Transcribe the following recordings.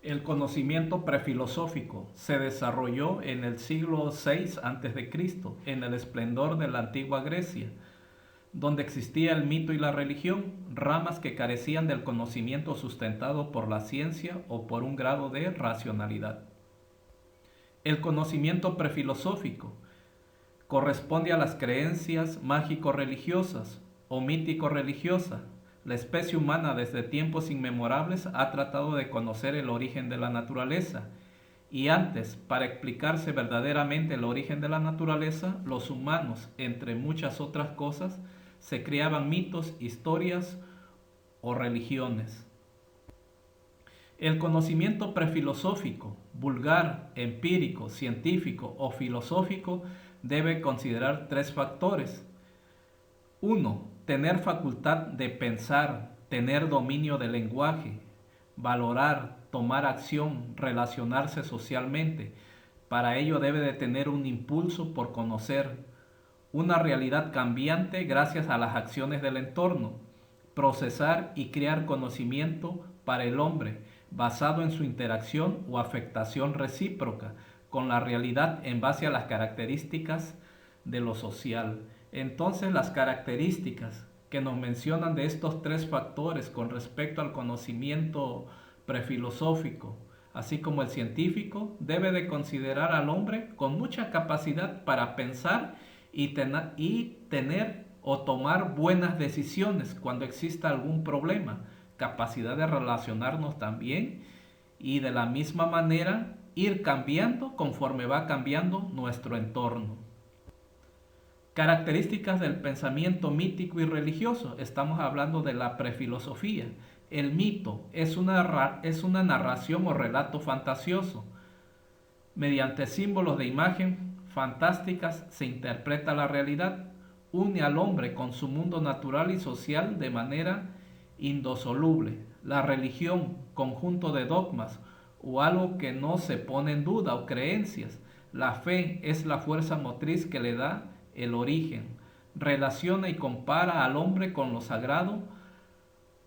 El conocimiento prefilosófico se desarrolló en el siglo VI a.C., en el esplendor de la antigua Grecia, donde existía el mito y la religión, ramas que carecían del conocimiento sustentado por la ciencia o por un grado de racionalidad. El conocimiento prefilosófico corresponde a las creencias mágico-religiosas o mítico-religiosas. La especie humana desde tiempos inmemorables ha tratado de conocer el origen de la naturaleza y antes, para explicarse verdaderamente el origen de la naturaleza, los humanos, entre muchas otras cosas, se creaban mitos, historias o religiones. El conocimiento prefilosófico, vulgar, empírico, científico o filosófico debe considerar tres factores. 1. Tener facultad de pensar, tener dominio del lenguaje, valorar, tomar acción, relacionarse socialmente. Para ello debe de tener un impulso por conocer una realidad cambiante gracias a las acciones del entorno, procesar y crear conocimiento para el hombre basado en su interacción o afectación recíproca con la realidad en base a las características de lo social. Entonces, las características que nos mencionan de estos tres factores con respecto al conocimiento prefilosófico, así como el científico, debe de considerar al hombre con mucha capacidad para pensar y tener o tomar buenas decisiones cuando exista algún problema, capacidad de relacionarnos también y de la misma manera ir cambiando conforme va cambiando nuestro entorno. Características del pensamiento mítico y religioso. Estamos hablando de la prefilosofía. El mito es una narración o relato fantasioso. Mediante símbolos de imagen fantásticas se interpreta la realidad. Une al hombre con su mundo natural y social de manera indisoluble. La religión, conjunto de dogmas o algo que no se pone en duda o creencias. La fe es la fuerza motriz que le da el origen. Relaciona y compara al hombre con lo sagrado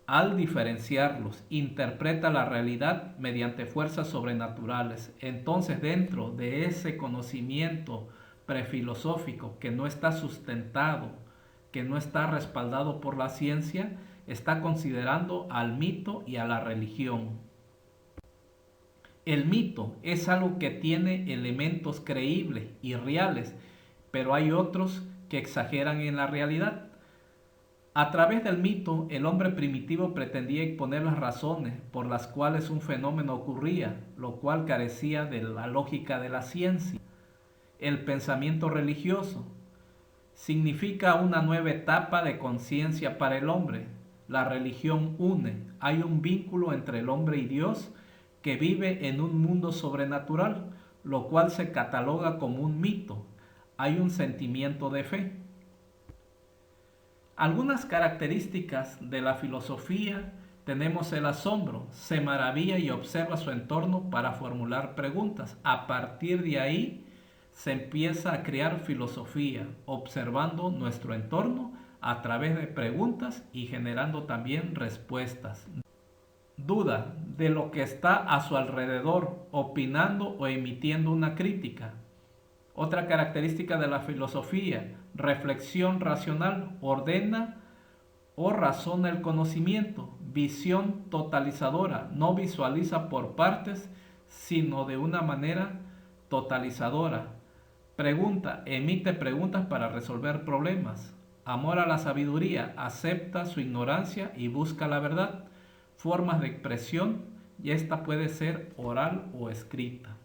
al diferenciarlos. Interpreta la realidad mediante fuerzas sobrenaturales. Entonces, dentro de ese conocimiento prefilosófico que no está sustentado, que no está respaldado por la ciencia, está considerando al mito y a la religión. El mito es algo que tiene elementos creíbles y reales, pero hay otros que exageran en la realidad. A través del mito, el hombre primitivo pretendía exponer las razones por las cuales un fenómeno ocurría, lo cual carecía de la lógica de la ciencia. El pensamiento religioso significa una nueva etapa de conciencia para el hombre. La religión une, hay un vínculo entre el hombre y Dios que vive en un mundo sobrenatural, lo cual se cataloga como un mito. Hay un sentimiento de fe. Algunas características de la filosofía: tenemos el asombro, se maravilla y observa su entorno para formular preguntas. A partir de ahí se empieza a crear filosofía, observando nuestro entorno a través de preguntas y generando también respuestas. Duda de lo que está a su alrededor, opinando o emitiendo una crítica. Otra característica de la filosofía: reflexión racional, ordena o razona el conocimiento. Visión totalizadora, no visualiza por partes, sino de una manera totalizadora. Pregunta, emite preguntas para resolver problemas. Amor a la sabiduría, acepta su ignorancia y busca la verdad. Formas de expresión, y esta puede ser oral o escrita.